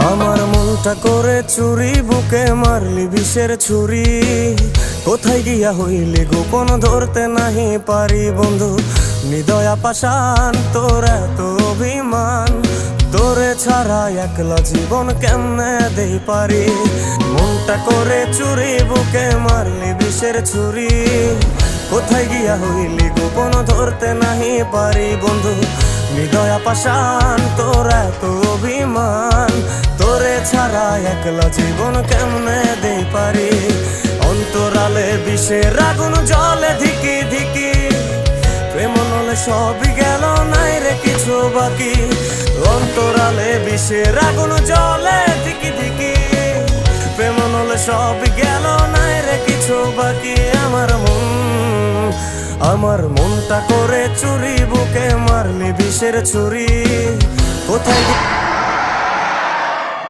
আমার মনটা করে চুরি, বুকে মারলি বিষের ছুরি। কোথায় গিয়া হইলি গোপন ধরতে নাহি পারি বন্ধু। হৃদয়া পাষাণ তোর এত অভিমান, তোরে ছাড়া একলা জীবন কেমনে দেই পারি। মনটা করে চুরি, বুকে মারলি বিষের ছুরি। কোথায় গিয়া হইলি গোপন ধরতে নাহি পারি বন্ধু। হৃদয়া পাষাণ তোর এত অভিমান, তোরে ছাড়া একলা জীবন কেমনে দেই পারি। অন্তরালে বিষের আগুন জ্বলে ধিকি ধিকি, প্রেম নলে সবই গেল নাই রে কিছু বাকি। অন্তরালে বিষের আগুন জ্বলে ধিকি ধিকি, প্রেম নলে সবই গেল নাই রে কিছু বাকি। আমার মনটা করে চুরি, বুকে মারলি বিষের ছুরি। কোথায়